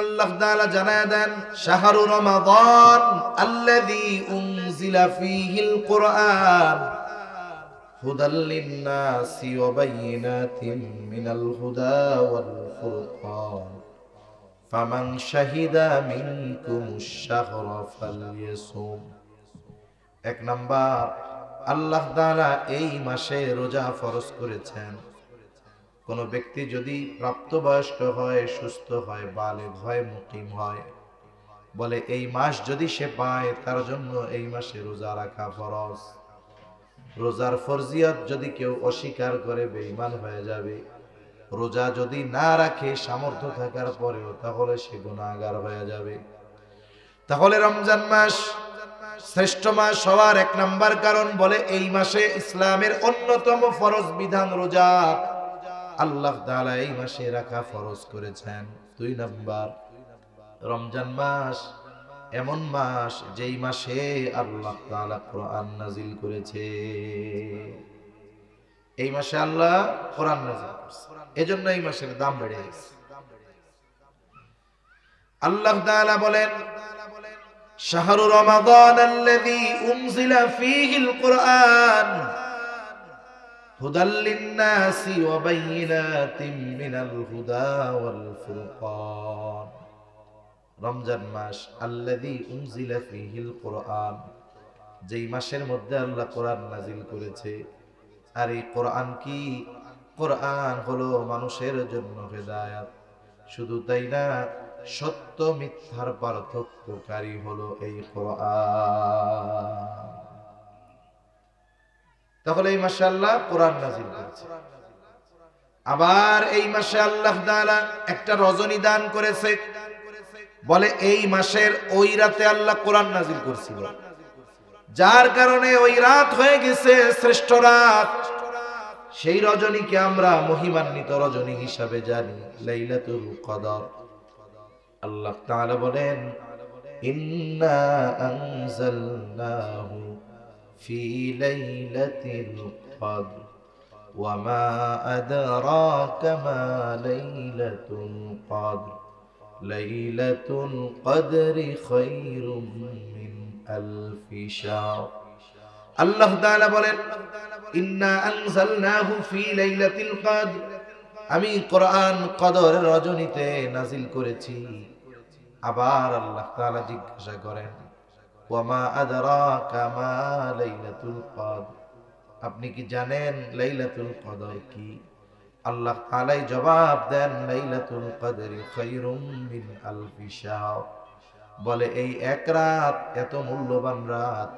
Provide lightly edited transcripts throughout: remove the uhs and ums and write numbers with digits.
আল্লাহ তাআলা জানায় দেন শাহরু রমাদান আল্লাযী উনজিলা ফীহিল কুরআন হুদাল লিন-নাসি ওয়া বায়িনাতিন মিনাল হুদা ওয়াল ফুরকান ফামান শাহিদা মিনকুমুশ শাহরা ফালইয়াসুম। এক নাম্বার, আল্লাহ তাআলা এই মাসে রোজা ফরজ করেছেন। কোন ব্যক্তি যদি প্রাপ্তবয়স্ক হয়, সুস্থ হয়, বালেগ হয়, মুকিম হয়, বলে এই মাস যদি সে পায় তার জন্য এই মাসে রোজা রাখা ফরজ। রোজার ফরজিয়ত যদি কেউ অস্বীকার করে বেঈমান হয়ে যাবে। রোজা যদি না রাখে সামর্থ্য থাকার পরেও, তাহলে সে গুনাহগার হয়ে যাবে। তাহলে রমজান মাস শ্রেষ্ঠ মাস হওয়ার এক নাম্বার কারণ, বলে এই মাসে ইসলামের অন্যতম ফরজ বিধান রোজা আল্লাহ তাআলা এই মাসে রাখা ফরজ করেছেন। দুই নাম্বার, রমজান মাস এমন মাস যেই মাসে আল্লাহ তাআলা কোরআন নাজিল করেছে। এই মাসে আল্লাহ কোরআন নাজিল করেছে, এজন্য এই মাসের দাম বেড়ে গেছে। আল্লাহ তাআলা বলেন শাহরু রমাদান আল্লাযী উনজিলা ফীহিল কুরআন হুদাল লিন-নাসি ওয়া বায়িনাতিন মিনাল হুদা ওয়াল ফুরকান। রমজান মাস আল্লাযী উনজিলা ফীহিল কুরআন, যেই মাসের মধ্যে আল্লাহ কোরআন নাজিল করেছে। আর এই কোরআন কি? কোরআন হলো মানুষের জন্য হেদায়েত। শুধু তাই না, সত্য মিথ্যার পার্থক্যকারী হলো এই কোরআন। তাহলে এই মাসে আল্লাহ কোরআন নাজিল করেছে। আবার এই মাসে আল্লাহ তাআলা একটা রজনী দান করেছে, বলে এই মাসের ওই রাতে আল্লাহ কোরআন নাজিল করেছিল, যার কারণে ওই রাত হয়ে গেছে শ্রেষ্ঠ রাত। সেই রজনীকে আমরা মহিমান্বিত রজনী হিসাবে জানি, লাইলাতুল কদর। আল্লাহ তাআলা বলেন ইন্না আনজালনাহু ফি লাইলাতিল কদর ওয়া মা আদরাকা মা লাইলাতুল কদর লাইলাতুল কদরি খায়রুম মিন আলফি শাহর। আল্লাহ তাআলা বলেন ইন্না আনজালনাহু ফি লাইলাতিল কদর, আমি কোরআন কদরের রজনীতে নাজিল করেছি। আবার আল্লাহ তাআলা জিজ্ঞাসা করেন ওয়া মা আদরাকা মা লাইলাতুল কদর, আপনি কি জানেন লাইলাতুল কদর কি? আল্লাহ তাআলাই জবাব দেন লাইলাতুল কদরি খায়রুম মিন আলফি শাহর, বলে এই এক রাত এত মূল্যবান রাত,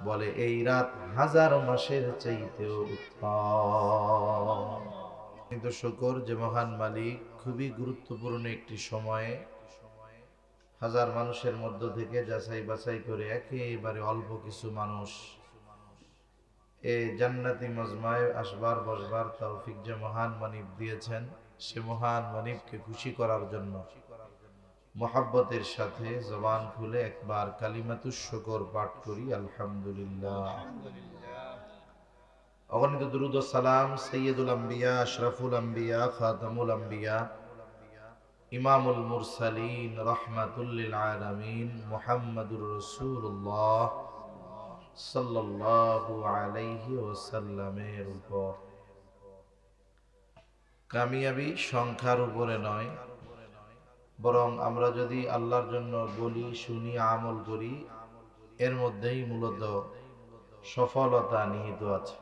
বলে এই রাত হাজার মাসের চাইতেও উত্তম। কিন্তু শুকর যে মহান মালিক খুবই গুরুত্বপূর্ণ একটি সময়ে হাজার মানুষের মধ্য থেকে যাচাই বাছাই করে একেবারে অল্প কিছু মানুষ এই জান্নাতি মজমায় আসবার বসবার তৌফিক যে মহান মানিব দিয়েছেন, সে মহান মানিবকে খুশি করার জন্য মুহাব্বতের সাথে জবান খুলে একবার কালিমাতুশ শুকর পাঠ করি, আলহামদুলিল্লাহ। অগণিত দুরূদ ও সালাম সাইয়্যিদুল আম্বিয়া আশরাফুল আম্বিয়া খাতামুল আম্বিয়া ইমামুল মুরসালিন রাহমাতুল লিল আলামিন মুহাম্মাদুর রাসূলুল্লাহ সাল্লাল্লাহু আলাইহি ওয়াসাল্লামের উপর। কামিয়াবি সংখ্যার উপরে নয়, বরং আমরা যদি আল্লাহর জন্য বলি, শুনি, আমল করি, এর মধ্যেই মূলত সফলতা নিহিত আছে।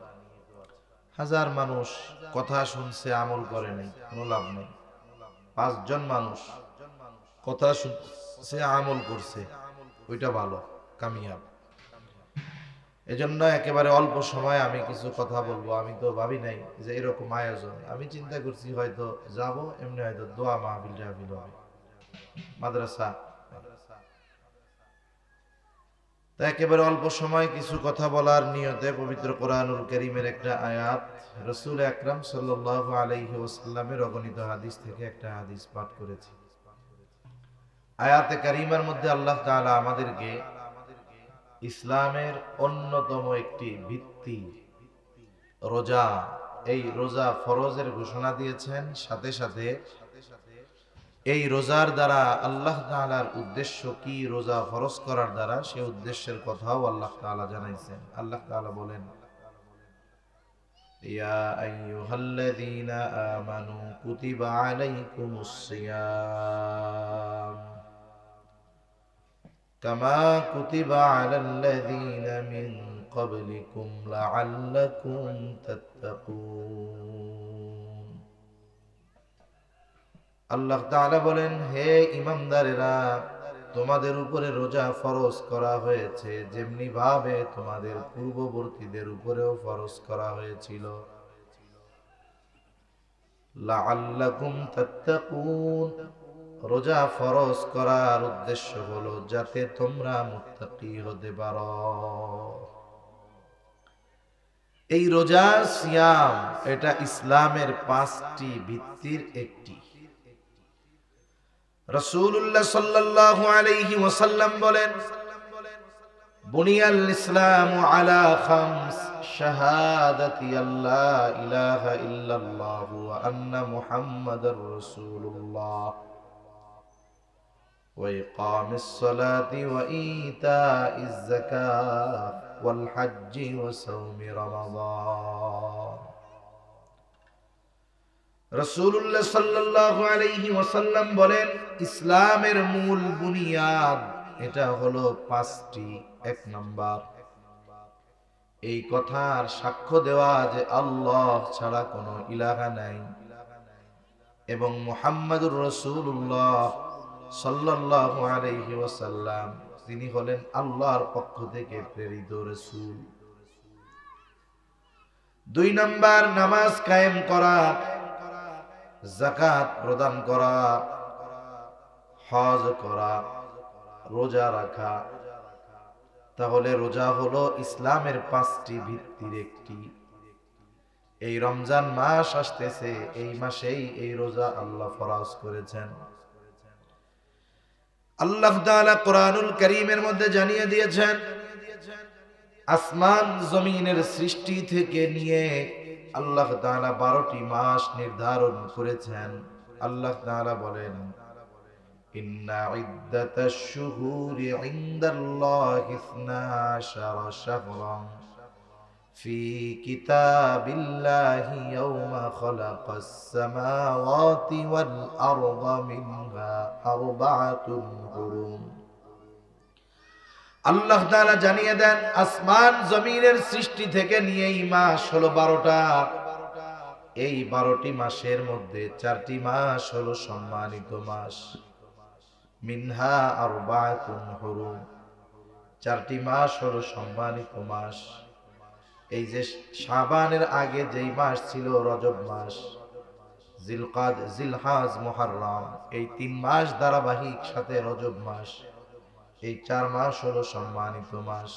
হাজার মানুষ কথা শুনছে, আমল করেনি, কোনো লাভ নেই। 5 জন মানুষ কথা শুনছে, আমল করছে, ওইটা ভালো, কামিয়াব। এজন্য একেবারে অল্প সময় আমি কিছু কথা বলবো। আমি তো ভাবি নাই যে এরকম আয়োজন, আমি চিন্তা করছি হয়তো যাব, এমনি হয়তো দোয়া মাহফিল টাহফিল হবে, মাদ্রাসা। তা একেবারে অল্প সময় কিছু কথা বলার নিয়তে পবিত্র কোরআনুল কারীমের একটা আয়াত, রাসূল আকরাম সাল্লাল্লাহু আলাইহি ওয়াসাল্লামের অগণিত হাদিস থেকে একটা হাদিস পাঠ করেছি। আয়াতে কারীমার মধ্যে আল্লাহ তাআলা আমাদেরকে ইসলামের অন্যতম একটি ভিত্তি রোজা, এই রোজা ফরজের ঘোষণা দিয়েছেন। সাথে সাথে এই রোজার দ্বারা আল্লাহ তাআলার উদ্দেশ্য কি, রোজা ফরজ করার দ্বারা সে উদ্দেশ্যের কথাও আল্লাহ তাআলা জানাইছেন। আল্লাহ তাআলা বলেন, ইয়া আইয়ুহাল্লাযীনা আমানু কুতিবা আলাইকুমুস সিয়াম কামা কুতিবা আলাল্লাযীনা মিন ক্বাবলিকুম লাআল্লাকুম তাত্তাকুন। আল্লাহ তাআলা বলেন, হে ঈমানদারেরা, তোমাদের উপরে রোজা ফরজ করা হয়েছে যেমনি ভাবে তোমাদের পূর্ববর্তীদের উপরেও ফরজ করা হয়েছিল। লাআল্লাকুম তাত্তাকুন, রোজা ফরজ করার উদ্দেশ্য হলো যাতে তোমরা মুত্তাকি হতে পারো। এই রোজা সিয়াম এটা ইসলামের 5টি ভিত্তির একটি। রাসূলুল্লাহ সাল্লাল্লাহু আলাইহি ওয়াসাল্লাম বলেন, বুনিয়াল ইসলামু আলা খামস, শাহাদাতি আল্লা ইলাহা ইল্লাল্লাহু ওয়া আন্না মুহাম্মাদার রাসূলুল্লাহ ওয়া ইকামিস সালাতি ওয়া ইতাইজ যাকাত ওয়াল হজ্জি ওয়া সাওমি রমাদান। রাসূলুল্লাহ সাল্লাল্লাহু আলাইহি ওয়াসাল্লাম বলেন, ইসলামের মূল বুনিয়াদ এটা হলো 5টি। 1 নাম্বার, এই কথার সাক্ষ্য দেওয়া যে আল্লাহ ছাড়া কোনো ইলাহা নাই এবং মুহাম্মাদুর রাসূলুল্লাহ সাল্লাল্লাহু আলাইহি ওয়াসাল্লাম তিনি হলেন আল্লাহর পক্ষ থেকে প্রেরিত রাসূল। 2 নাম্বার, নামাজ কায়েম করা, যাকাত প্রদান করা, হজ করা, রোজা রাখা। তাহলে রোজা হলো ইসলামের 5টি ভিত্তির একটি। এই রমজান মাস আসতেছে, এই মাসেই এই রোজা আল্লাহ ফরজ করেছেন। আল্লাহ তাআলা কোরআনুল কারীমের মধ্যে জানিয়ে দিয়েছেন, আসমান জমিনের সৃষ্টি থেকে নিয়ে আল্লাহ তাআলা 12টি মাস নির্ধারণ করেছেন। আল্লাহ তাআলা বলেন, ইন্না ইদ্দাতাশ শুহুরি ইনদাল্লাহি 12 শাহরান ফি কিতাবিল্লাহি ইয়াওমা খালাকাস সামাওয়াতি ওয়াল আরদা মিনহা আরবাআতুন হুরুম। আল্লাহ তাআলা জানিয়ে দেন, আসমান জমিনের সৃষ্টি থেকে নিয়ে এই মাস হলো 12টা। এই 12টি মাসের মধ্যে 4টি মাস হলো সম্মানিত মাস। মিনহা আরবাআতুন হুরুম, 4টি মাস হলো সম্মানিত মাস। এই যে শাবানের আগে যেই মাস ছিল রজব মাস, জিলকাদ, জিলহাজ, মুহররম, এই 3 মাস ধারাবাহিক সাথে রজব মাস, এই 4 মাস হলো সম্মানিত মাস।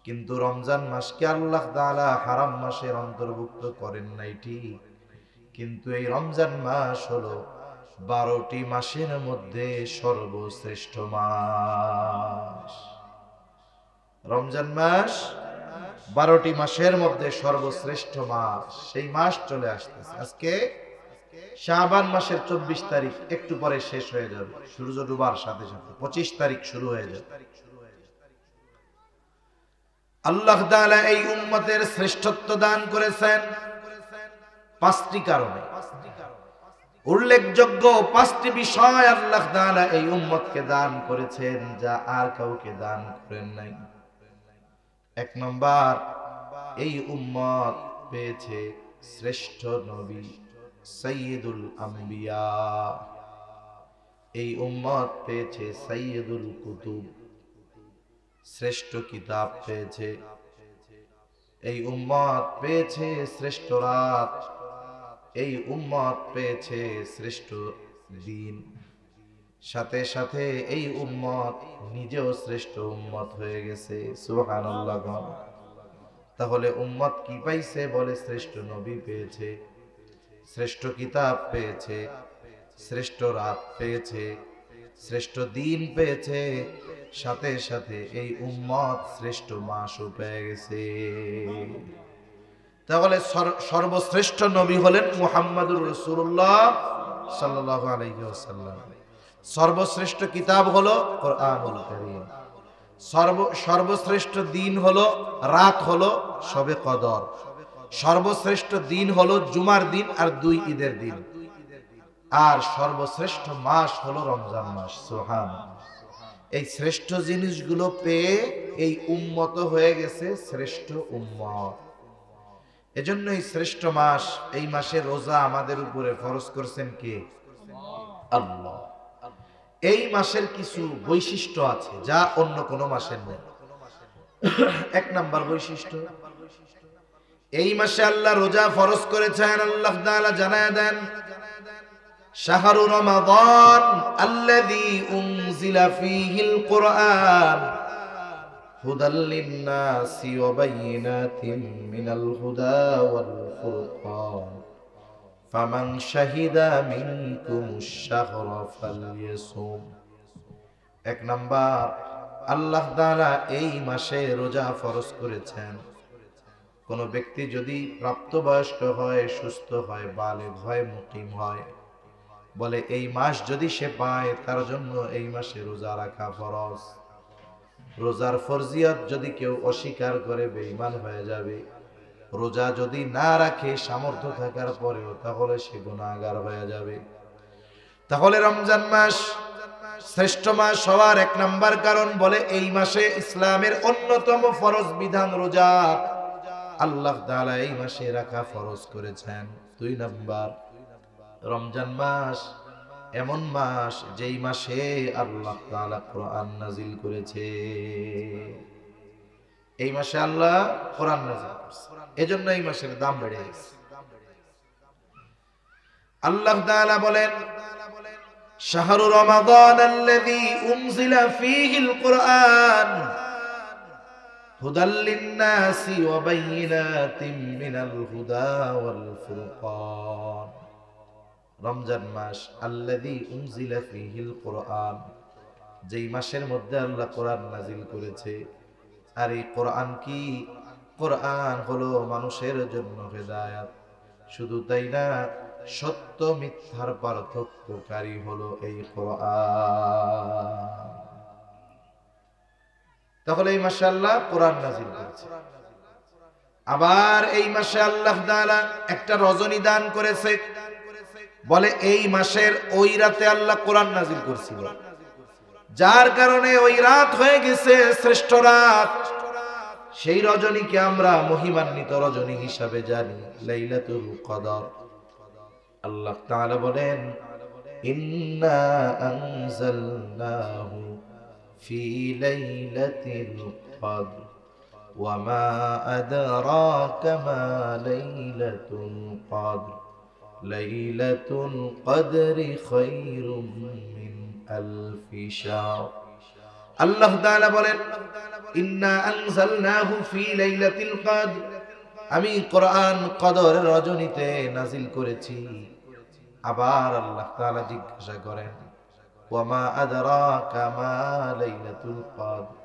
কিন্তু রমজান মাসকে আল্লাহ তাআলা হারাম মাসের অন্তর্ভুক্ত করেন নাই ঠিক, কিন্তু এই রমজান মাস হলো 12টি মাসের মধ্যে সর্বশ্রেষ্ঠ মাস। রমজান মাস 12টি মাসের মধ্যে সর্বশ্রেষ্ঠ মাস। সেই মাস চলে আসতেছে। আজকে শাবান মাসের 24 তারিখ, একটু পরে শেষ হয়ে যাবে, সূর্য ডুবার সাথে সাথে 25 তারিখ শুরু হয়ে যাবে। আল্লাহ তাআলা এই উম্মতের শ্রেষ্ঠত্ব দান করেছেন 5টি কারণে। উল্লেখযোগ্য 5টি বিষয় আল্লাহ তাআলা এই উম্মতকে দান করেছেন, যা আর কাউকে দান করেন নাই। 1 নাম্বার, এই উম্মত পেয়েছে শ্রেষ্ঠ নবী, সাইয়্যিদুল আম্বিয়া। এই উম্মত পেয়েছে সাইয়্যিদুল কুতুব, শ্রেষ্ঠ কিতাব পেয়েছে। এই উম্মত পেয়েছে শ্রেষ্ঠ রাত। এই উম্মত পেয়েছে শ্রেষ্ঠ দিন। সাথে সাথে এই উম্মত নিজেও শ্রেষ্ঠ উম্মত হয়ে গেছে। সুবহানাল্লাহ। তাহলে উম্মত কি পাইছে? বলে শ্রেষ্ঠ নবী পেয়েছে, শ্রেষ্ঠ কিতাব পেয়েছে, শ্রেষ্ঠ রাত পেয়েছে, শ্রেষ্ঠ দিন পেয়েছে, সাথে সাথে এই উম্মত শ্রেষ্ঠ মাসও পেয়ে গেছে। তাহলে সর্বশ্রেষ্ঠ নবী হলেন মুহাম্মাদুর রাসূলুল্লাহ সাল্লাল্লাহু আলাইহি ওয়াসাল্লাম। সর্বশ্রেষ্ঠ কিতাব হলো কোরআনুল কারীম। সর্বশ্রেষ্ঠ দিন হলো, রাত হলো শবে কদর। সর্বশ্রেষ্ঠ দিন হলো জুমার দিন আর 2 ঈদের দিন। আর সর্বশ্রেষ্ঠ মাস হলো রমজান মাস। সুবহানাল্লাহ। এই শ্রেষ্ঠ জিনিসগুলো পেয়ে এই উম্মত হয়ে গেছে শ্রেষ্ঠ উম্মত। এজন্য এই শ্রেষ্ঠ মাস, এই মাসে রোজা আমাদের উপরে ফরজ করেছেন কে? আল্লাহ। এই মাসের কিছু বৈশিষ্ট্য আছে যা অন্য কোনো মাসের নেই। এক নাম্বার বৈশিষ্ট্য, এই মাসে আল্লাহ রোজা ফরজ করেছেন। আল্লাহ তাআলা জানায় দেন, শাহরু রমাদান আল্লাযী উনজিলা ফীহিল কুরআন হুদাল লিন-নাসি ওয়া বায়িনাতিন মিনাল হুদা ওয়াল ফুরকান ফামান শাহিদা মিনকুমুশ শাহরা ফালইয়াসুম। এক নাম্বার, আল্লাহ তাআলা এই মাসে রোজা ফরজ করেছেন। কোন ব্যক্তি যদি প্রাপ্তবয়স্ক হয়, সুস্থ হয়, বালেগ হয়, মুকিম হয়, বলে এই মাস যদি সে পায় তার জন্য এই মাসে রোজা রাখা ফরজ। রোজার ফরজিয়ত যদি কেউ অস্বীকার করে বেঈমান হয়ে যাবে। রোজা যদি না রাখে সামর্থ্য থাকার পরেও, তাহলে সে গুনাহগার হয়ে যাবে। তাহলে রমজান মাস শ্রেষ্ঠ মাস হওয়ার এক নাম্বার কারণ, বলে এই মাসে ইসলামের অন্যতম ফরজ বিধান রোজা আল্লাহ তাআলা এই মাসে রাখা ফরজ করেছেন। 2 নাম্বার, রমজান মাস এমন মাস যেই মাসে আল্লাহ তাআলা কোরআন নাজিল করেছে। এই মাসে আল্লাহ কোরআন নাজিল করেছে, এজন্য এই মাসের দাম বেড়ে গেছে। আল্লাহ তাআলা বলেন, শাহরু রমাদান আল্লাযী উনজিলা ফীহিল কুরআন হুদাল লিন-নাসি ওয়া বায়িনাতিন মিনাল হুদা ওয়াল ফুরকান। রমজান মাস আল্লাযী উনজিলা ফীহিল কুরআন, যেই মাসের মধ্যে আল্লাহ কোরআন নাজিল করেছে। আর এই কোরআন কি? কোরআন হলো মানুষের জন্য হেদায়েত। শুধু তাই না, সত্য মিথ্যার পার্থক্যকারী হলো এই কোরআন। তাহলে এই মাসে আল্লাহ কোরআন নাজিল করেছে। আবার এই মাসে আল্লাহ তাআলা একটা রজনী দান করেছে। বলে এই মাসের ওই রাতে আল্লাহ কোরআন নাজিল করছিল, যার কারণে ওই রাত হয়ে গেছে শ্রেষ্ঠ রাত। সেই রজনীকে আমরা মহিমান্বিত রজনী হিসাবে জানি, লাইলাতুল কদর। আল্লাহ তাআলা বলেন, ইন্না আনজালনাহু ফি লাইলাতিল কদর ওয়া মা আদরাকা মা লাইলাতুল কদর লাইলাতুল কদরি খায়রুম মিন আলফি শাহর। আল্লাহ তাআলা বলেন, ইন্না আনজালনাহু ফি লাইলাতিল কদর, আমি কোরআন কদরের রজনীতে নাজিল করেছি। আবার আল্লাহ তাআলা জিজ্ঞাসা করেন, ওয়া মা আদরাকা মা লাইলাতুল কদর,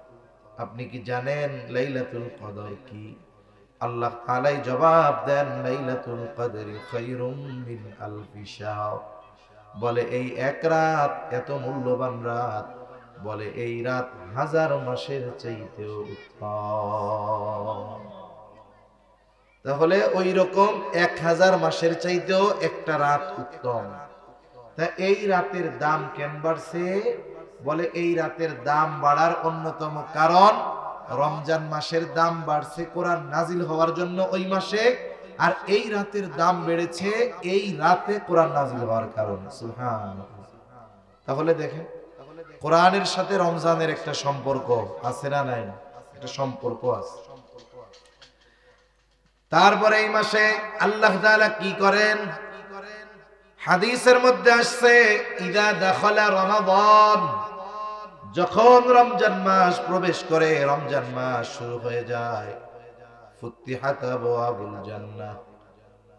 আপনি কি জানেন লাইলাতুল কদর কি? আল্লাহ তাআলাই জবাব দেন, লাইলাতুল কদরি খায়রুম মিন আলফি শাহর। বলে এই এক রাত এত মূল্যবান রাত, বলে এই রাত 1000 মাসের চাইতেও উত্তম। তাহলে ওই রকম 1000 মাসের চাইতেও একটা রাত উত্তম। তা এই রাতের দাম কেন বাড়ছে? বলে এই রাতের দাম বাড়ার অন্যতম কারণ, রমজান মাসের দাম বাড়ছে কোরআন নাজিল হওয়ার জন্য ওই মাসে, আর এই রাতের দাম বেড়েছে এই রাতে কোরআন নাজিল হওয়ার কারণে। সুবহানাল্লাহ। তাহলে দেখেন, কোরআনের সাথে রমজানের একটা সম্পর্ক আছে না নাই? একটা সম্পর্ক আছে। তারপরে এই মাসে আল্লাহ তাআলা কি করেন? হাদিসের মধ্যে আসছে, ইদা দাখালা রমাদান, যখন রমজান মাস প্রবেশ করে, রমজান মাস শুরু হয়ে যায়, ফুতিহাত আবওয়াবুল জান্নাহ,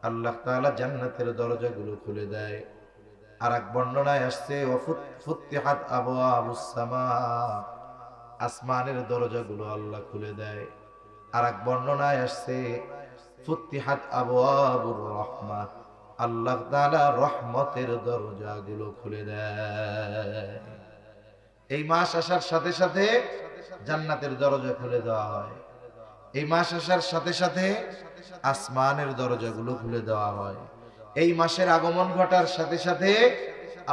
আল্লাহ তাআলা জান্নাতের দরজাগুলো খুলে দেয়। আর এক বর্ণনায় আসছে, ফুতিহাত আবওয়াবুস সামা, আসমানের দরজাগুলো আল্লাহ খুলে দেয়। আর এক বর্ণনায় আসছে, ফুতিহাত আবওয়াবুর রাহমাহ, আল্লাহ তাআলা রহমতের দরজাগুলো খুলে দেয়। এই মাস আসার সাথে সাথে জান্নাতের দরজা খুলে দেওয়া হয়। এই মাস আসার সাথে সাথে আসমানের দরজাগুলো খুলে দেওয়া হয়। এই মাসের আগমন ঘটার সাথে সাথে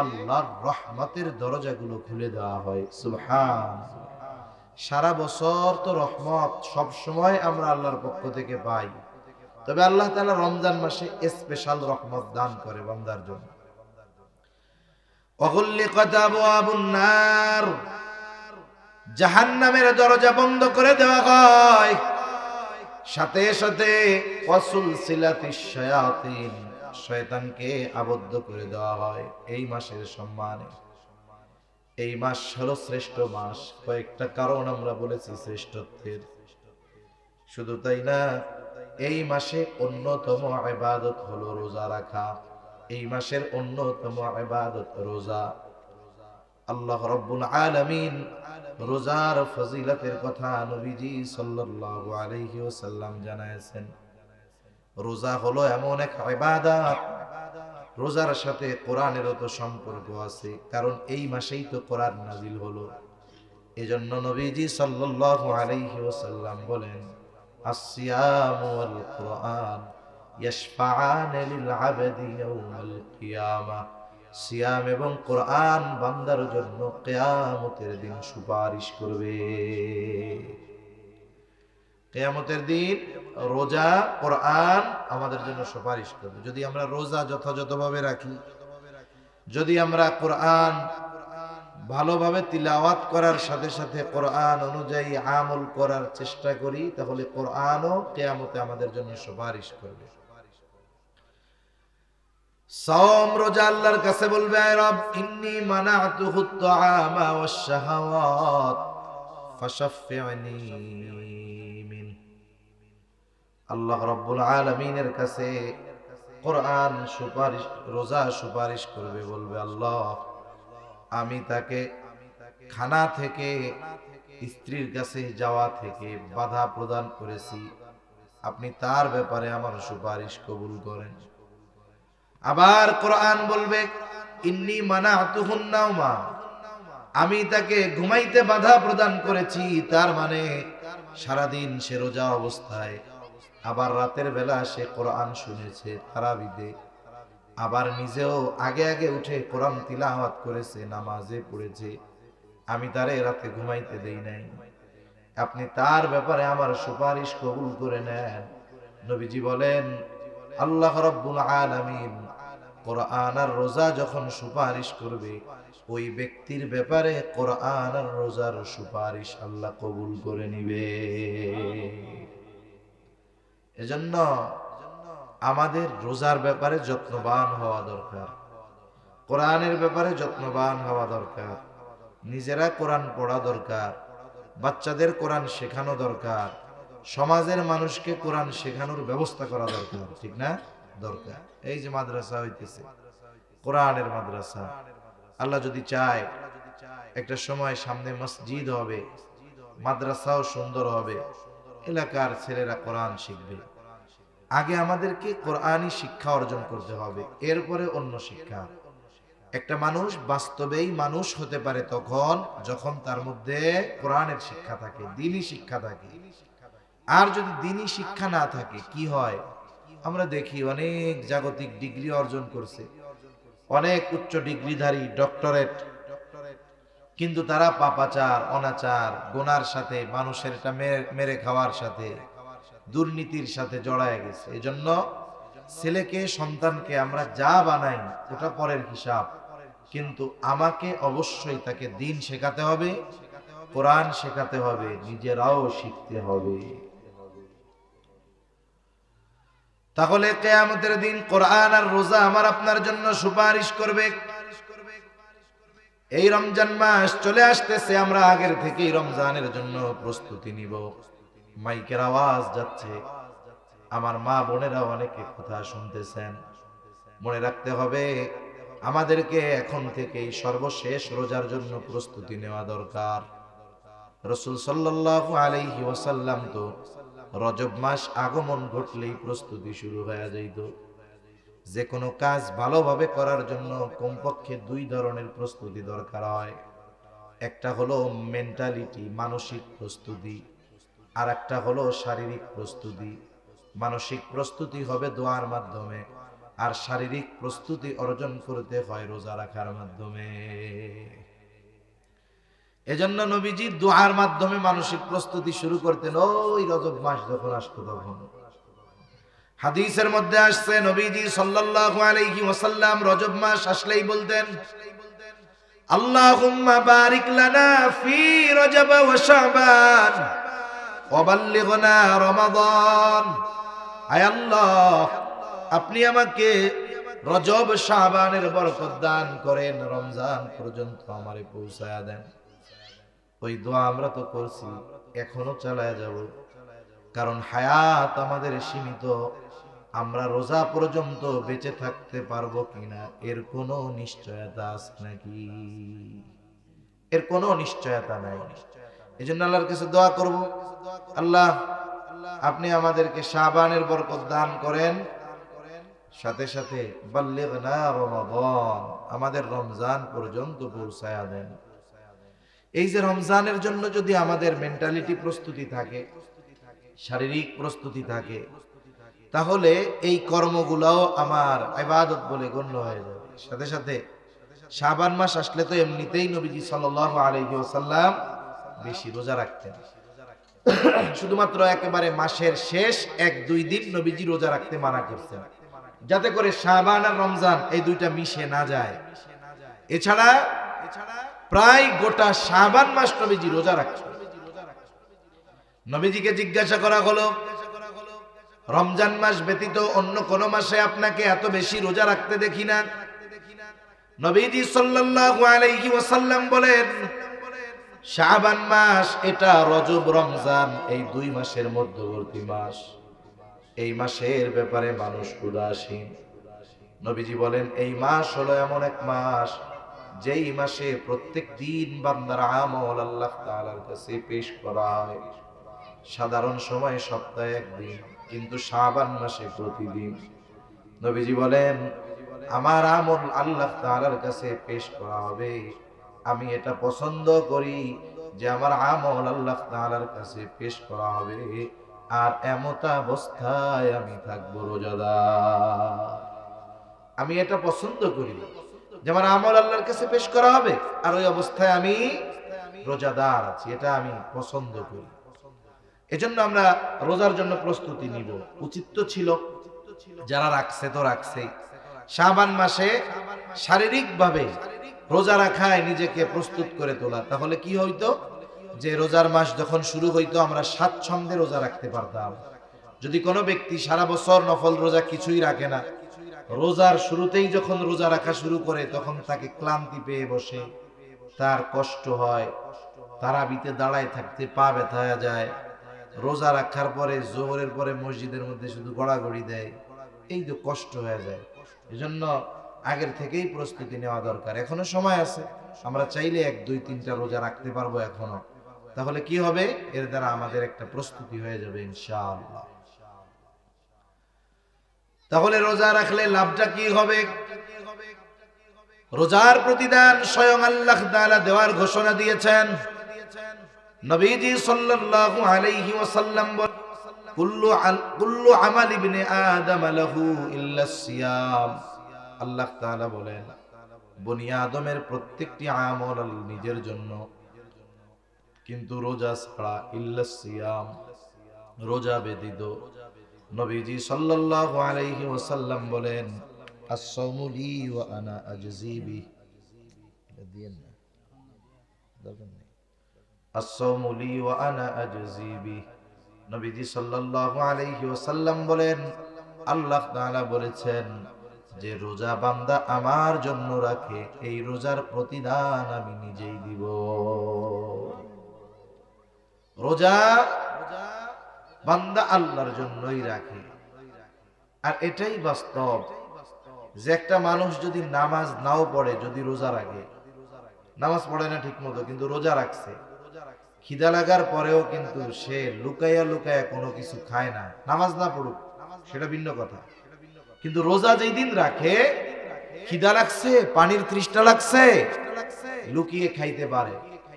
আল্লাহর রহমতের দরজাগুলো খুলে দেওয়া হয়। সুবহান। সারা বছর তো রহমত সব সময় আমরা আল্লাহর পক্ষ থেকে পাই, তবে আল্লাহ তাআলা রমজান মাসে স্পেশাল রহমত দান করে বান্দার জন্য। ওয়াগুল্লিকাত আবওয়াবুন নার, জাহান্নামের দরজা বন্ধ করে দেওয়া হয়। সাথে সাথে ওয়াসুলসিলাতিশ শায়াতিন, শয়তানকে আবদ্ধ করে দেওয়া হয় এই মাসের সম্মানে। এই মাস হলো শ্রেষ্ঠ মাস। কয়েকটা কারণ আমরা বলেছি শ্রেষ্ঠত্বের। শুধু তাই না, এই মাসে অন্যতম ইবাদত হলো রোজা রাখা। এই মাসের অন্যতম ইবাদত রোজা। আল্লাহ রাব্বুল আলামিন রোজার ফজিলতের কথা নবীজি সাল্লাল্লাহু আলাইহি ওয়াসাল্লাম জানায়েছেন। রোজা হলো এমন এক ইবাদত, রোজার সাথে কোরআনেরও তো সম্পর্ক আছে, কারণ এই মাসেই তো কোরআন নাজিল হলো। এজন্য নবীজি সাল্লাল্লাহু আলাইহি ওয়াসাল্লাম বলেন, আসসিয়ামু ওয়াল কুরআন ইয়াশফাআন লিল আবদি ইয়াউমাল কিয়ামা। সিয়াম এবং কোরআন বান্দার জন্য কিয়ামতের দিন সুপারিশ করবে। কিয়ামতের দিন রোজা, কোরআন আমাদের জন্য সুপারিশ করবে। যদি আমরা রোজা যথাযথভাবে রাখি, যদি আমরা কোরআন ভালোভাবে তিলাওয়াত করার সাথে সাথে কোরআন অনুযায়ী আমল করার চেষ্টা করি, তাহলে কোরআনও কিয়ামতে আমাদের জন্য সুপারিশ করবে। সাওম, রোজা আল্লাহর কাছে বলবে, আয় রব, ইন্নী মানাতুহুত তাআমা ওয়াশ শাহাওয়াত ফাশাফি'নি মিন। আল্লাহ রাব্বুল আলামিনের কাছে কোরআন সুপারিশ, রোজা সুপারিশ করবে, বলবে, আল্লাহ, আমি তাকে খানা থেকে, স্ত্রীর কাছে যাওয়া থেকে বাধা প্রদান করেছি, আপনি তার ব্যাপারে আমার সুপারিশ কবুল করেন। আবার কোরআন বলবে, ইন্নী মানাতুহুন নাওমা, আমি তাকে ঘুমাইতে বাধা প্রদান করেছি, তার মানে সারাদিন সে রোজা অবস্থায়, আবার রাতের বেলা সে কোরআন শুনেছে তারাবিতে, আবার নিজেও আগে আগে উঠে কোরআন তিলাওয়াত করেছে, নামাজে পড়েছে, আমি তারে রাতে ঘুমাইতে দেই নাই, আপনি তার ব্যাপারে আমার সুপারিশ কবুল করে নেন। নবীজি বলেন, আল্লাহ রাব্বুল আলামিন কোরআন আর রোজা যখন সুপারিশ করবে, ওই ব্যক্তির ব্যাপারে কোরআন আর রোজার সুপারিশ আল্লাহ কবুল করে নিবে। এজন্য আমাদের রোজার ব্যাপারে যত্নবান হওয়া দরকার, কোরআনের ব্যাপারে যত্নবান হওয়া দরকার, নিজেরা কোরআন পড়া দরকার, বাচ্চাদের কোরআন শেখানো দরকার, সমাজের মানুষকে কোরআন শেখানোর ব্যবস্থা করা দরকার, ঠিক না? দরকার। এই যে মাদ্রাসা হইতেছে, কোরআনের মাদ্রাসা, আল্লাহ যদি চায় একটা সময় সামনে মসজিদ হবে, মাদ্রাসাও সুন্দর হবে, এলাকার ছেলেরা কোরআন শিখবে। আগে আমাদেরকে কোরআনী শিক্ষা অর্জন করতে হবে, এরপরে অন্য শিক্ষা। একটা মানুষ বাস্তবেই মানুষ হতে পারে তখন যখন তার মধ্যে কোরআনের শিক্ষা থাকে, দ্বীনি শিক্ষা থাকে। আর যদি দ্বীনি শিক্ষা না থাকে, কি হয়? আমরা দেখি অনেক জাগতিক ডিগ্রি অর্জন করছে, অনেক উচ্চ ডিগ্রিধারী, ডক্টরেট, কিন্তু তারা পাপাচার, অনাচার, গুনার সাথে, মানুষের এটা মেরে খাওয়ার সাথে, দুর্নীতির সাথে জড়ায় গেছে। এজন্য ছেলেকে, সন্তানকে আমরা যা বানাই ওটা পরের হিসাব, কিন্তু আমাকে অবশ্যই তাকে দ্বীন শেখাতে হবে, কোরআন শেখাতে হবে, নিজেরাও শিখতে হবে। তাহলে কিয়ামতের দিন কোরআন আর রোজা আমার আপনার জন্য সুপারিশ করবে। এই রমজান মাস চলে আসতেছে, আমরা আগের থেকেই রমজানের জন্য প্রস্তুতি নিব। মাইকের আওয়াজ যাচ্ছে, আমার মা বোনেরা অনেকে কথা শুনতেছেন। মনে রাখতে হবে, আমাদেরকে এখন থেকেই সর্বশেষ রোজার জন্য প্রস্তুতি নেওয়া দরকার। রাসূল সাল্লাল্লাহু আলাইহি ওয়াসাল্লাম তো রজব মাস আগমন ঘটলেই প্রস্তুতি শুরু হয়ে যাইত। যে কোনো কাজ ভালোভাবে করার জন্য কমপক্ষে দুই ধরনের প্রস্তুতি দরকার হয়। একটা হলো মেন্টালিটি, মানসিক প্রস্তুতি, আর একটা হলো শারীরিক প্রস্তুতি। মানসিক প্রস্তুতি হবে দোয়ার মাধ্যমে, আর শারীরিক প্রস্তুতি অর্জন করতে হয় রোজা রাখার মাধ্যমে। এজন্য নবীজি দোয়ার মাধ্যমে মানসিক প্রস্তুতি শুরু করতেন ওই রজব মাস যখন আসতো তখন। হাদিসের মধ্যে আসছে নবীজি সাল্লাল্লাহু আলাইহি ওয়াসাল্লাম রজব মাস আসলেই বলতেন, আল্লাহুম্মা বারিক লানা ফি রজব ওয়া শাবান ওয়া বাল্লিগনা রমাদান। আয় আল্লাহ, আপনি আমাকে রজব শাবানের বরকত দান করেন, রমজান পর্যন্ত আমারে পৌঁছায়া দেন। ওই দোয়া আমরা তো করছি, এখনো চালায়া যাব, কারণ হায়াত আমাদের সীমিত। আমরা রোজা পর্যন্ত বেঁচে থাকতে পারবো কিনা এর কোনো নিশ্চয়তা আছে নাকি? এর কোনো নিশ্চয়তা নাই। এই জন্য আল্লাহর কাছে দোয়া করব, আল্লাহ আপনি আমাদেরকে শাবানের বরকত দান করেন, সাথে সাথে বাল্লিগনা রমাদান, আমাদের রমজান পর্যন্ত পৌঁছায়া দেন। এই যে রমজানের জন্য যদি আমাদের মেন্টালিটি প্রস্তুতি থাকে, শারীরিক প্রস্তুতি থাকে, তাহলে এই কর্মগুলোও আমার ইবাদত বলে গণ্য হয়ে যাবে। সাথে সাথে শাবান মাস আসলে তো এমনিতেই নবীজি সাল্লাল্লাহু আলাইহি ওয়াসাল্লাম বেশি রোজা রাখতেন। শুধুমাত্র একেবারে মাসের শেষ 1-2 দিন নবীজি রোজা রাখতে মানা করতেন, যাতে করে শাবান আর রমজান এই দুইটা মিশে না যায়। এছাড়া প্রায় গোটা শাবান মাস নবীজি রোজা রাখতেন। নবীজিকে জিজ্ঞাসা করা হলো, রমজান মাস ব্যতীত অন্য কোন মাসে আপনাকে এত বেশি রোজা রাখতে দেখি না। নবীজি সাল্লাল্লাহু আলাইহি ওয়াসাল্লাম বলেন, শাবান মাস এটা রজব রমজান এই দুই মাসের মধ্যবর্তী মাস। এই মাসের ব্যাপারে মানুষ উদাসীন। নবীজি বলেন, এই মাস হলো এমন এক মাস যেই মাসে প্রত্যেক দিন বান্দার আমল আল্লাহ তাআলার কাছে পেশ করা হয়। সাধারণ সময় সপ্তাহে একদিন, কিন্তু শাবান মাসে প্রতিদিন। নবীজি বলেন, আমার আমল আল্লাহ তাআলার কাছে পেশ করা হবে। আমি এটা পছন্দ করি যে আমার আমল আল্লাহ তাআলার কাছে পেশ করা হবে, আর এমত অবস্থায় আমি থাকবো রোজাদার। আমি এটা পছন্দ করি যে আমার আমল আল্লাহর কাছে পেশ করা হবে, আর ওই অবস্থায় আমি রোজাদার আছি, এটা আমি পছন্দ করি। এজন্য আমরা রোজার জন্য প্রস্তুতি নিব। উচিত তো ছিল, যারা রাখছে তো রাখছে, শাবান মাসে শারীরিক ভাবে রোজা রাখায় নিজেকে প্রস্তুত করে তোলা। তাহলে কি হইতো, যে রোজার মাস যখন শুরু হইতো আমরা স্বাচ্ছন্দ্যে রোজা রাখতে পারতাম। যদি কোনো ব্যক্তি সারা বছর নফল রোজা কিছুই রাখে না, রোজার শুরুতেই যখন রোজা রাখা শুরু করে তখন তাকে ক্লান্তি পেয়ে বসে, তার কষ্ট হয়, তারাবিতে দাঁড়ায় থাকতে পা ব্যথা যায়, রোজা রাখার পরে জোহরের পরে মসজিদের মধ্যে শুধু গড়াগড়ি দেয়, এই তো কষ্ট হয়ে যায়। এজন্য আগের থেকেই প্রস্তুতি নেওয়া দরকার। এখনো সময় আছে, আমরা চাইলে 1-2-3টা রোজা রাখতে পারবো এখনো। তাহলে কি হবে, এর দ্বারা আমাদের একটা প্রস্তুতি হয়ে যাবে ইনশাআল্লাহ। তাহলে রোজা রাখলে লাভটা কি হবে? রোজার প্রতিদান স্বয়ং আল্লাহ তাআলা দেওয়ার ঘোষণা দিয়েছেন। নবীজি সাল্লাল্লাহু আলাইহি ওয়াসাল্লাম বলেন, কুল্লু আমাল ইবনে আদম লাহু ইল্লা সিয়াম। আল্লাহ তাআলা বলেন, বনি আদমের প্রত্যেকটি আমল নিজের জন্য, কিন্তু রোজা ছাড়া, ইল্লা সিয়াম, রোজা ব্যতীত। নবীজি সাল্লাল্লাহু আলাইহি ওয়াসাল্লাম বলেন, আস-সাওমু লি ওয়া আনা আজজি বিহি। আস-সাওমু লি ওয়া আনা আজজি বিহি। নবীজি সাল্লাল্লাহু আলাইহি ওয়াসাল্লাম বলেন, আল্লাহ তাআলা বলেছেন যে রোজা বান্দা আমার জন্য রাখে, এই রোজার প্রতিদান আমি নিজেই দিব। রোজা বান্দা আল্লাহর জন্যই রাখে। আর এটাই বাস্তব যে একটা মানুষ যদি নামাজ নাও পড়ে, যদি রোজা রাখে, নামাজ পড়ে না ঠিক মতো কিন্তু রোজা রাখছে, খিদা লাগার পরেও কিন্তু সে লুকাইয়া লুকাইয়া কোনো কিছু খায় না, নামাজ না পড়ুক সেটা ভিন্ন কথা, কিন্তু রোজা যেই দিন রাখে, খিদা লাগছে, পানির তৃষ্ণা লাগছে, লুকিয়ে খাইতে পারে।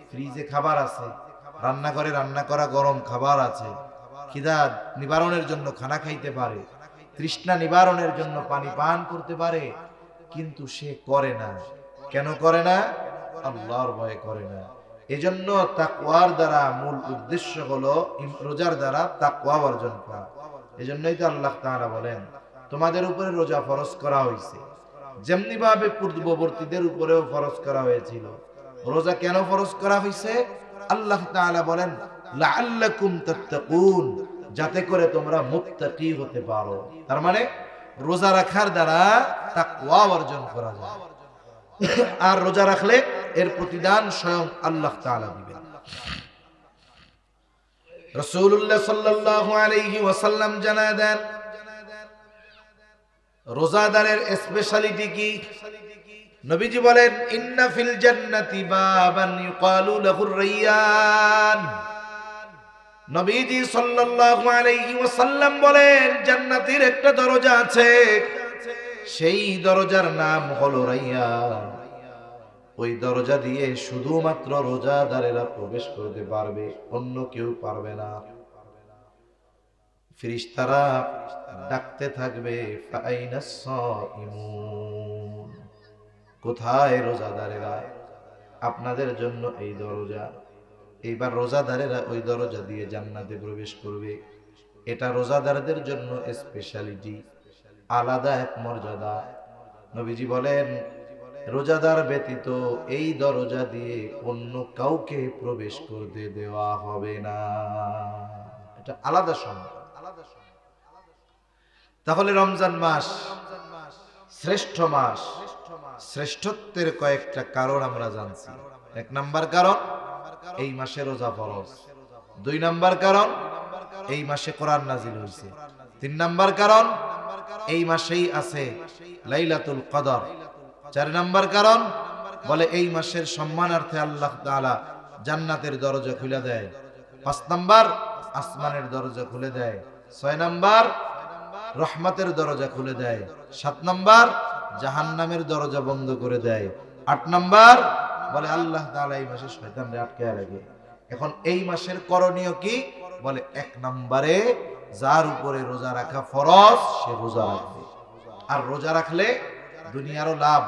ফ্রিজে খাবার আছে, রান্নাঘরে রান্না করা গরম খাবার আছে, খিদা নিবারণের জন্য খানা খাইতে পারে, তৃষ্ণা নিবারণের জন্য পানি পান করতে পারে, কিন্তু সে করে না। কেন করে না? আল্লাহর ভয়ে করে না। এজন্য তাকওয়ার দ্বারা মূল উদ্দেশ্য হলো রোজার দ্বারা তাকওয়া অর্জন করা। এজন্যই তো আল্লাহ তাআলা বলেন, তোমাদের উপরে রোজা ফরজ করা হয়েছে, যেমনি ভাবে পূর্ববর্তীদের উপরেও ফরজ করা হয়েছিল। রোজা কেন ফরজ করা হয়েছে? আল্লাহ তাআলা বলেন, লাআল্লাকুম তাত্তাকুন, যাতে করে তোমরা মুত্তাকি হতে পারো। তার মানে রোজা রাখার দ্বারা তাকওয়া অর্জন করা যায়। আর রোজা রাখলে এর প্রতিদান স্বয়ং আল্লাহ তাআলা দিবেন। রাসূলুল্লাহ সাল্লাল্লাহু আলাইহি ওয়াসাল্লাম জানায় দেন, রোজাদারের স্পেশালিটি কি? নবীজি বলেন, ইন্না ফিল জান্নাতি বাবান ইউকালু লাহুর রায়্যান। নবীজি সাল্লাল্লাহু আলাইহি ওয়াসাল্লাম বলেন, জান্নাতের একটা দরজা আছে, সেই দরজার নাম হলো রায়্যান। ওই দরজা দিয়ে শুধুমাত্র রোজাদারেরা প্রবেশ করতে পারবে, অন্য কেউ পারবে না। ফেরেশতারা ডাকতে থাকবে, ফাআইনাস সাইমুন, কোথায় রোজাদারেরা? আপনাদের জন্য এই দরজা। এইবার রোজাদারেরা ওই দরজা দিয়ে জান্নাতে প্রবেশ করবে। এটা রোজাদারদের জন্য স্পেশালিটি, আলাদা এক মর্যাদা। নবীজি বলেন, রোজাদার ব্যতীত এই দরজা দিয়ে অন্য কাউকে প্রবেশ করতে দেওয়া হবে না। এটা আলাদা সম্মান। তাহলে রমজান মাস শ্রেষ্ঠ মাস। শ্রেষ্ঠত্বের কয়েকটা কারণ আমরা জানছি। এক নাম্বার কারণ, এই মাসে রোজা ফরজ। দুই নাম্বার কারণ, এই মাসে কোরআন নাজিল হয়েছে। তিন নাম্বার কারণ, এই মাসেই আছে লাইলাতুল কদর। চার নাম্বার কারণ, বলে এই মাসের সম্মানার্থে আল্লাহ তাআলা জান্নাতের দরজা খুলে দেয়। পাঁচ নাম্বার, আসমানের দরজা খুলে দেয়। ছয় নাম্বার, রহমতের দরজা খুলে দেয়। সাত নাম্বার, জাহান্নামের দরজা বন্ধ করে দেয়। আট নাম্বার, বলে আল্লাহ তাআলা এই মাসে শয়তানকে আটকায় রাখে। এখন এই মাসের করণীয় কি? বলে এক নম্বরে, যার উপরে রোজা রাখা ফরজ সে রোজা রাখবে। আর রোজা রাখলে দুনিয়ারও লাভ,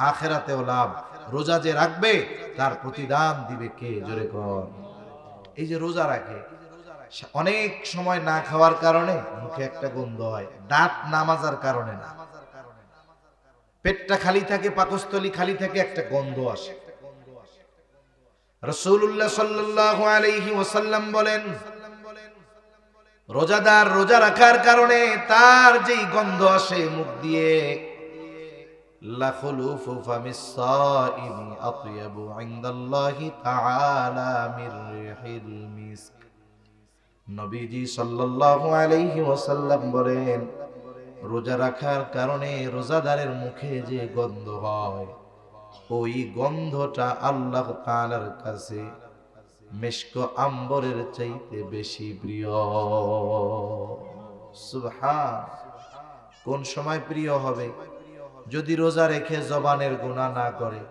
আখিরাতেও লাভ। রোজা যে রাখবে তার প্রতিদান দিবে কে? জোরে কর। এই যে রোজা রাখে, অনেক সময় না খাওয়ার কারণে মুখে একটা গন্ধ হয়, দাঁত না মাজার কারণে না, পেটটা খালি থাকে, পাকস্থলী খালি থাকে, একটা গন্ধ আসে। রাসূলুল্লাহ সাল্লাল্লাহু আলাইহি ওয়াসাল্লাম বলেন, রোজাদার রোজা রাখার কারণে তার যেই গন্ধ আসে মুখ দিয়ে, লা খুলুফু ফামিস সাইমি আতয়াবু ইনদাল্লাহি তাআলা মির রিহিল মিস্ক। নবীজি সাল্লাল্লাহু আলাইহি ওয়াসাল্লাম বলেন, রোজা রাখার কারণে রোজাদারের মুখে যে গন্ধ হয়, ওই গন্ধটা আল্লাহ তাআলার কাছে মিশক আম্বরের চাইতে বেশি প্রিয়। সুবহান। কোন সময় প্রিয় হবে? যদি রোজা রেখে জবানের গুনাহ না করে।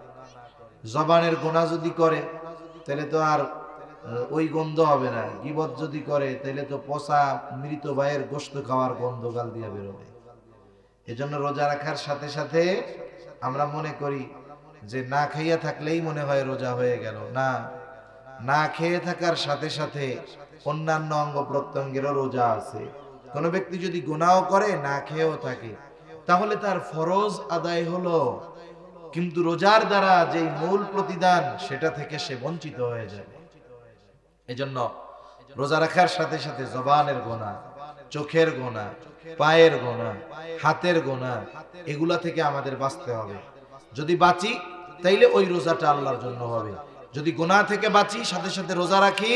জবানের গুনাহ যদি করে তাহলে তো আর ওই গন্ধ হবে না। গীবত যদি করে তাহলে তো পচা মৃত ভাইয়ের গোশত খাওয়ার গন্ধ গাল দিয়ে বেরোবে। এজন্য রোজা রাখার সাথে সাথে আমরা মনে করি যে না খাইয়া থাকলেই মনে হয় রোজা হয়ে গেল। না, না খেয়ে থাকার সাথে সাথে অন্যান্য অঙ্গ প্রত্যঙ্গেরও রোজা আছে। কোন ব্যক্তি যদি গুনাহ করে, না খেয়েও থাকে, তাহলে তার ফরজ আদায় হলো, কিন্তু রোজার দ্বারা যেই মূল প্রতিদান সেটা থেকে সে বঞ্চিত হয়ে যাবে। এজন্য রোজা রাখার সাথে সাথে জবানের গুনাহ, চোখের গুনাহ, পায়ের গুনাহ, হাতের গুনাহ, এগুলা থেকে আমাদের বাঁচতে হবে। যদি বাঁচি তাইলে ওই রোজাটা আল্লাহর জন্য হবে। যদি গুনাহ থেকে বাঁচি সাথে সাথে রোজা রাখি,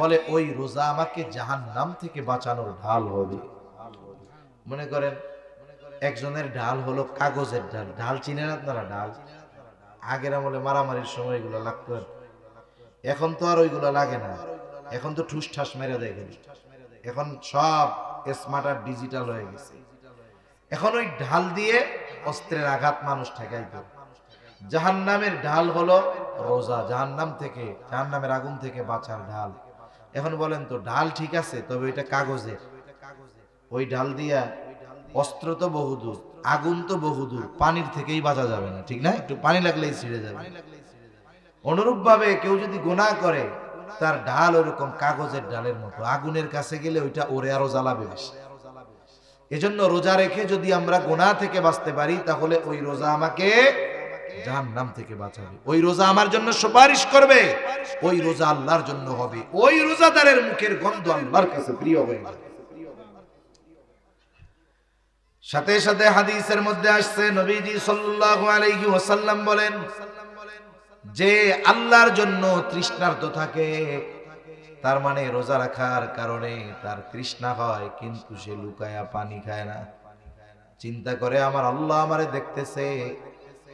বলে ওই রোজা আমাকে জাহান্নাম থেকে বাঁচানোর ঢাল হবে। মনে করেন একজনের ঢাল হলো কাগজের ঢাল। ঢাল চিনেন আপনারা? ঢাল আগের আমলে মারামারির সময় এগুলো লাগতো, এখন তো আর ওইগুলো লাগে না। এখন তো ঠুস ঠাস মেরে দেখেন, এখন সব স্মার্ট আর ডিজিটাল হয়ে গেছে। এখন ওই ঢাল দিয়ে অস্ত্রের আঘাত মানুষ ঠেকাইত। জাহান্নামের ঢাল হলো রোজা, জাহান্নামের আগুন থেকে বাঁচার ঢাল। এখন বলেন তো ঢাল ঠিক আছে, তবে এটা কাগজের। ওই ঢাল দিয়া অস্ত্র তো বহুদূর, আগুন তো বহুদূর, পানির থেকেই বাঁচা যাবে না, ঠিক না? একটু পানি লাগলেই ছিঁড়ে যাবে। অনুরূপ ভাবে কেউ যদি গুনাহ করে, তার ঢাল ওরকম কাগজের ঢালের মতো, আগুনের কাছে গেলে ওইটা ওরে আরো জ্বালাবে বেশি। এজন্য রোজা রেখে যদি আমরা গুনাহ থেকে বাঁচতে পারি, তাহলে ওই রোজা আমাকে জাহান্নাম থেকে বাঁচাবে। ওই রোজা আমার জন্য সুপারিশ করবে, ওই রোজা আল্লাহর জন্য হবে, ওই রোজাদারের মুখের গন্ধ আল্লাহর কাছে প্রিয় হয়ে যাবে। সাথে সাথে হাদিসের মধ্যে আসছে, নবীজি সাল্লাল্লাহু আলাইহি ওয়াসাল্লাম বলেন, যে আল্লাহর জন্য তৃষ্ণার্ত থাকে, তার মানে রোজা রাখার কারণে তার তৃষ্ণা হয়, কিন্তু সে লুকায়া পানি খায় না। চিন্তা করে আমার আল্লাহ আমারে দেখতেছে।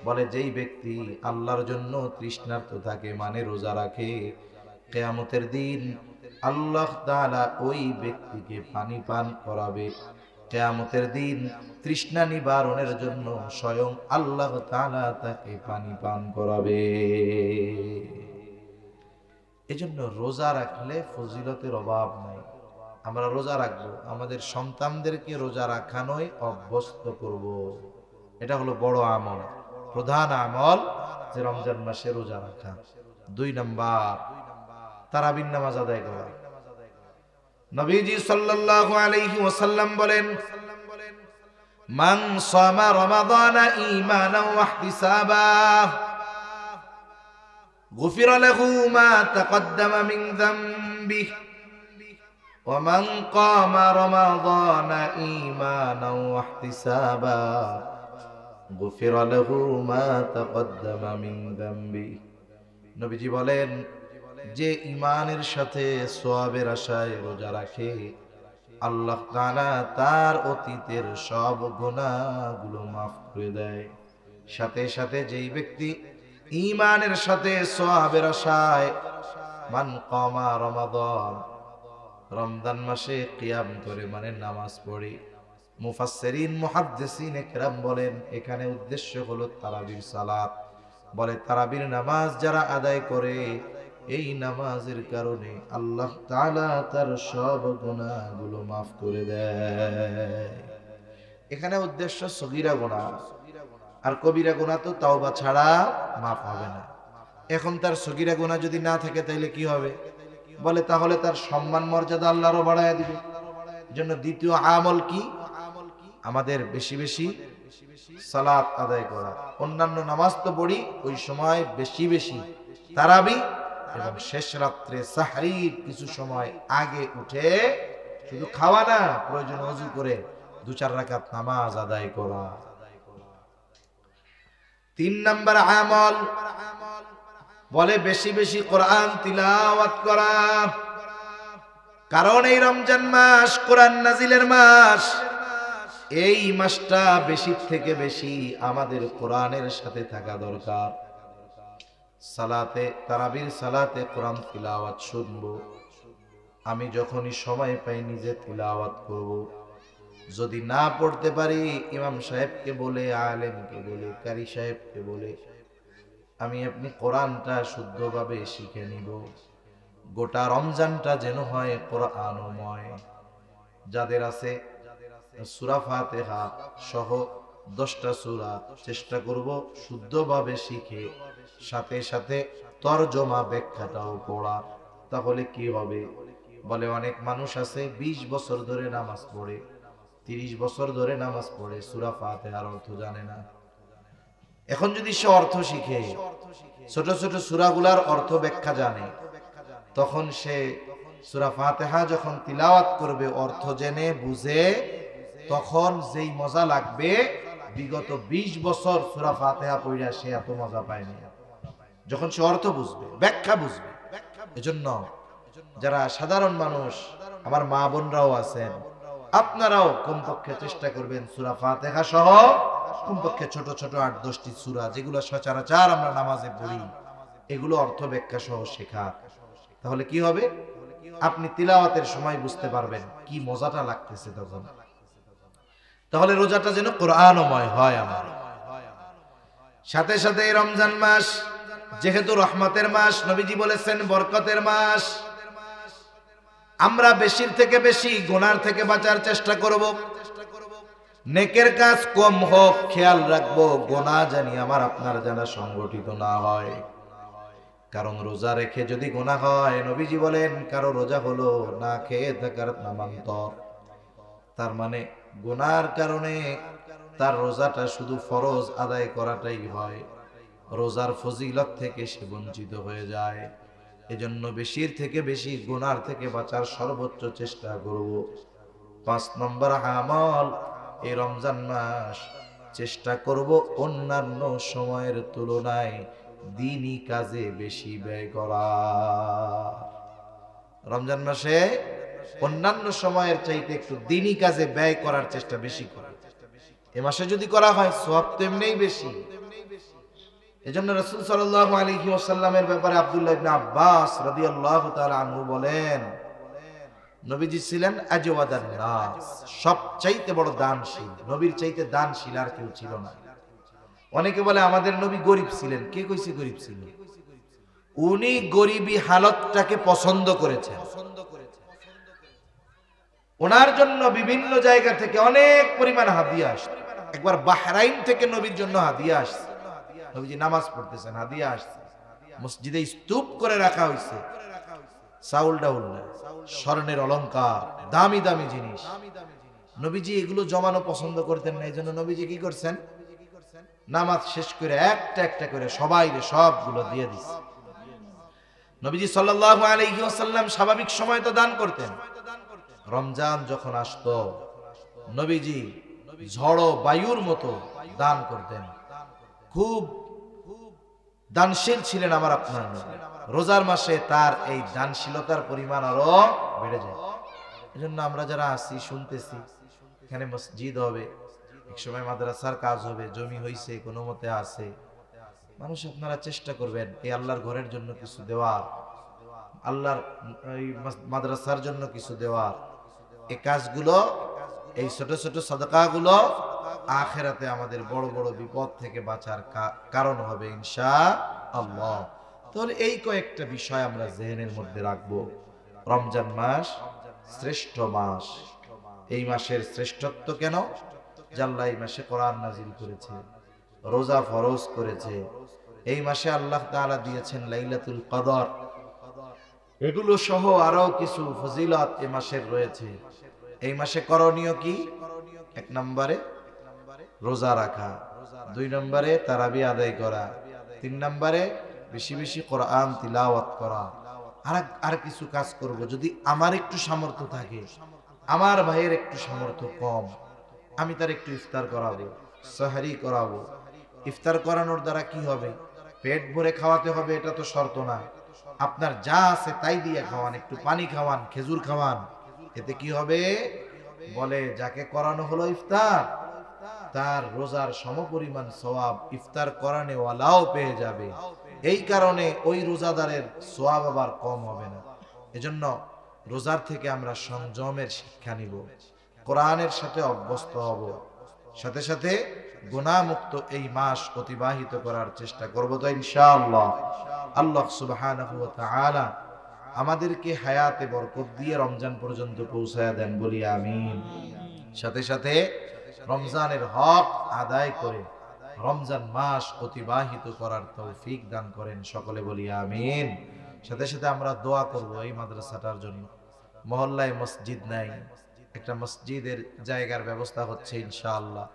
বলে যেই ব্যক্তি আল্লাহর জন্য তৃষ্ণার্ত থাকে, মানে রোজা রাখে, কিয়ামতের দিন আল্লাহ তাআলা ওই ব্যক্তিকে পানি পান করাবে। কিয়ামতের দিন তৃষ্ণা নিবারণের জন্য স্বয়ং আল্লাহ তাআলা তাকে পানি পান করাবে। এজন্য রোজা রাখলে ফজিলতের অভাব নাই। আমরা রোজা রাখবো, আমাদের সন্তানদেরকে রোজা রাখানোই অভ্যস্ত করব। এটা হলো বড় আমল, প্রধান আমল, যে রমজান মাসে রোজা রাখা। 2 নাম্বার, তারাবির নামাজ আদায় করা। নবীজি সাল্লাল্লাহু আলাইহি ওয়াসাল্লাম বলেন, মান সামা রমাদানা ঈমানান ওয়া ইহতিসাবা গুফিরা লাহু মা তাকদ্দামা মিন যামবিহি ওয়া মান কামা রমাদানা ঈমানান ওয়া ইহতিসাবা গুফিরা লাহু মা তাকদ্দামা মিন যামবিহি। নবীজি বলেন, যে ঈমানের সাথে সওয়াবের আশায় রোজা রাখে, আল্লাহ তাআলা তার অতীতের সব গুনাহগুলো মাফ করে দেয়। সাথে সাথে যেই ব্যক্তি ঈমানের সাথে সওয়াবের আশায় মান কামা রমাদান, রমজান মাসে কিয়াম করে, মানে নামাজ পড়ে। মুফাসসিরিন মুহাদ্দিসিন একরাম বলেন, এখানে উদ্দেশ্য হলো তারাবির সালাত। বলে তারাবির নামাজ যারা আদায় করে, এই নামাজের কারণে আল্লাহ তাআলা তার সব গুনাহগুলো মাফ করে দেয়। এখানে উদ্দেশ্য সগীরা গুনাহ, আর কবিরা গুনাহ তো তাওবা ছাড়া মাফ হবে না। এখন তার সগীরা গুনাহ যদি না থাকে, তাইলে কি হবে? বলে তাহলে তার সম্মান মর্যাদা আল্লাহ আরো বাড়ায়া দিবে। জন্য দ্বিতীয় আমল কি? আমাদের বেশি বেশি সালাত আদায় করা। অন্যান্য নামাজ তো পড়ি, ওই সময় বেশি বেশি তারাবি এবং শেষ রাত্রে সাহরির কিছু সময় আগে উঠে শুধু খাওয়া না, প্রয়োজন ওযু করে 2-4 রাকাত নামাজ আদায় করা। 3 নাম্বার আমল, বলে বেশি বেশি কোরআন তিলাওয়াত করা। কারণ এই রমজান মাস কোরআন নাজিলের মাস। এই মাসটা বেশি থেকে বেশি আমাদের কোরআনের সাথে থাকা দরকার। সালাতে, তারাবির সালাতে কোরআন তিলাওয়াত শুনবো। আমি যখনই সময় পাই নিজে তিলাওয়াত করব। যদি না পড়তে পারি, ইমাম সাহেবকে বলে, আলেমকে বলে, কারি সাহেবকে বলে আমি আপনি কোরআনটা শুদ্ধভাবে শিখে নিব। গোটা রমজানটা যেন হয় কোরআনময়। যাদের আছে সূরা ফাতিহা সহ 10টা সূরা চেষ্টা করব শুদ্ধভাবে শিখে, সাথে সাথে তরজমা ব্যাখ্যাটাও পড়া। তাহলে কি হবে? বলে অনেক মানুষ আছে 20 বছর ধরে নামাজ পড়ে, 30 বছর ধরে নামাজ পড়ে, সূরা ফাতিহার অর্থ জানে না। এখন যদি সে অর্থ শিখে, ছোট ছোট সূরাগুলার অর্থ ব্যাখ্যা জানে, তখন সে সূরা ফাতিহা যখন তিলাওয়াত করবে, অর্থ জেনে বুঝে, তখন যেই মজা লাগবে, বিগত 20 বছর সূরা ফাতিহা পড়া সে এত মজা পায়নি, যখন সে অর্থ বুঝবে, ব্যাখ্যা বুঝবে। এজন্য যারা সাধারণ মানুষ, আমার মা বোনরাও আছেন, আপনারাও কমপক্ষে চেষ্টা করবেন সূরা ফাতিহা সহ কমপক্ষে ছোট ছোট 8-10টি সূরা, যেগুলো সচরাচর আমরা নামাজে পড়ি, এগুলো অর্থ ব্যাখ্যা সহ শেখা। তাহলে কি হবে? আপনি তিলাওয়াতের সময় বুঝতে পারবেন কি মজাটা লাগতেছে তখন। তাহলে রোজাটা যেন কোরআনময় হয় আমার। সাথে সাথে এই রমজান মাস যেহেতু রহমতের মাস, নবীজি বলেছেন বরকতের মাস, আমরা বেশির থেকে বেশি গুনার থেকে বাঁচার চেষ্টা করব। নেকের কাজ কম হোক, খেয়াল রাখবো গুনাহ জানি আমার আপনার জানা সংগঠিত না হয়। কারণ রোজা রেখে যদি গুনাহ হয়, নবীজি বলেন কারো রোজা হলো না খেয়ে থাকার নামান্তর। তার মানে গুনার কারণে তার রোজাটা শুধু ফরজ আদায় করাটাই হয়, রোজার ফজিলত থেকে সে বঞ্চিত হয়ে যায়। এজন্য বেশির থেকে বেশি গুনার থেকে বাঁচার সর্বোচ্চ চেষ্টা করব। 5 নম্বর আমল, এই রমজান মাস চেষ্টা করব অন্যান্য সময়ের তুলনায় দিনই কাজে বেশি ব্যয় করা। রমজান মাসে অন্যান্য সময়ের চাইতে একটু দিনই কাজে ব্যয় করার চেষ্টা বেশি করা। এ মাসে যদি করা হয় সওয়াব তো এমনিই বেশি। এজন্য রাসূল সাল্লাল্লাহু আলাইহি ওয়াসাল্লামের ব্যাপারে আব্দুল্লাহ ইবনে আব্বাস রাদিয়াল্লাহু তাআলা আনহু বলেন, নবীজি ছিলেন আজওয়াদান নাস, সবচাইতে বড় দানশীল। নবীর চাইতে দানশীল আর কেউ ছিল না। অনেকে বলে আমাদের নবী গরিব ছিলেন। কে কইছে গরিব ছিলেন? উনি গরিবী হালতটাকে পছন্দ করেছেন। ওনার জন্য বিভিন্ন জায়গা থেকে অনেক পরিমাণ হাদিয়া আসছে। একবার বাহরাইন থেকে নবীর জন্য হাদিয়া আসছে। নবীজি নামাজ পড়তেছেন, হাদিয়া আসছে। মসজিদে স্তূপ করে রাখা হয়েছে চাউল ডাউল না, স্বর্ণের অলংকার, দামি দামি জিনিস। নবীজি এগুলো জমানো পছন্দ করতেন না। এই জন্য নবীজি কি করছেন, নামাজ শেষ করে একটা একটা করে সবাই সবগুলো দিয়ে দিছে। নবীজি সাল্লাল্লাহু আলাইহি ওয়াসাল্লাম স্বাভাবিক সময় তো দান করতেন। রমজান যখন আসতো নবীজি ঝড়ো বায়ুর মতো দান করতেন। খুব দানশীল ছিলেন আমার আপনার নবী। রোজার মাসে তার এই দানশীলতার পরিমাণ আরো বেড়ে যায়। এজন্য আমরা যারা আছি শুনতেছি, এখানে মসজিদ হবে, এক সময় মাদ্রাসার কাজ হবে, জমি হইছে কোনো মতে আছে, মানুষ আপনারা চেষ্টা করবেন এই আল্লাহর ঘরের জন্য কিছু দেওয়ার, আল্লাহর এই মাদ্রাসার জন্য কিছু দেওয়ার। এই কাজগুলো, এই ছোট ছোট সাদাকাগুলো আখিরাতে আমাদের বড় বড় বিপদ থেকে বাঁচার কারণ হবে ইনশাআল্লাহ। তাহলে এই কয়েকটা বিষয় আমরা জেহেনের মধ্যে রাখবো। রমজান মাস শ্রেষ্ঠ মাস। এই মাসের শ্রেষ্ঠত্ব কেন? আল্লাহ এই মাসে কোরআন নাজিল করেছে, রোজা ফরজ করেছে। এই মাসে আল্লাহ তাআলা দিয়েছেন লাইলাতুল কদর। এগুলো সহ আরো কিছু ফজিলত এই মাসের রয়েছে। এই মাসে করণীয় কি? 1 নম্বরে রোজা রাখা, 2 নম্বরে তারাবি আদায় করা, 3 নম্বরে বেশি বেশি কোরআন তিলাওয়াত করা। আর কিছু কাজ করব যদি আমার একটু সামর্থ্য থাকে, আমার ভাইয়ের একটু সামর্থ্য কম, আমি তার একটু ইফতার করাবো, সাহারি করাবো। ইফতার করানোর দ্বারা কি হবে? পেট ভরে খাওয়াতে হবে এটা তো শর্ত না। আপনার যা আছে তাই দিয়ে খাওয়ান, একটু পানি খাওয়ান, খেজুর খাওয়ান। এতে কি হবে? বলে যাকে করানো হলো ইফতার, তার রোজার সমপরিমাণ সওয়াব ইফতার করানেওয়ালাও পেয়ে যাবে। এই কারণে ওই রোজাদারের সওয়াব আবার কম হবে না। এজন্য রোজার থেকে আমরা সংযমের শিক্ষা নিব, কোরআনের সাথে অভ্যস্ত হব, সাথে সাথে গুনাহমুক্ত এই মাস অতিবাহিত করার চেষ্টা করব তো ইনশাআল্লাহ। আল্লাহ সুবহানাহু ওয়া তাআলা আমাদেরকে হায়াতে বরকত দিয়ে রমজান পর্যন্ত পৌঁছায়া দেন, বলি আমিন। সাথে সাথে রমজানের হক আদায় করে রমজান মাস অতিবাহিত করার তৌফিক দান করেন, সকলে বলি আমিন। সাথে সাথে আমরা দোয়া করব এই মাদ্রাসাটার জন্য। মহল্লায় মসজিদ নাই, একটা মসজিদের জায়গার ব্যবস্থা হচ্ছে ইনশাআল্লাহ।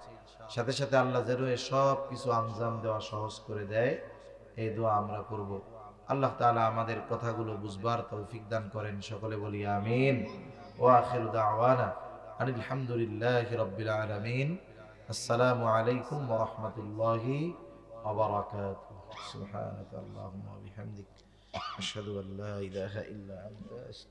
সাথে সাথে আল্লাহ যেন সব কিছু আঞ্জাম দেওয়া সহজ করে দেয়, এই দোয়া আমরা করব। আল্লাহ তাআলা আমাদের কথাগুলো বুঝবার তৌফিক দান করেন, সকলে বলি আমিন। ওয়া আখিরু দাওয়ানা আনিল হামদুলিল্লাহি রাব্বিল আলামিন। আসসালামু আলাইকুম ওয়া রাহমাতুল্লাহি ওয়া বারাকাতুহু। সুবহানাকা আল্লাহুম্মা ওয়া বিহামদিক আশহাদু আল্লা ইলাহা ইল্লা আনতা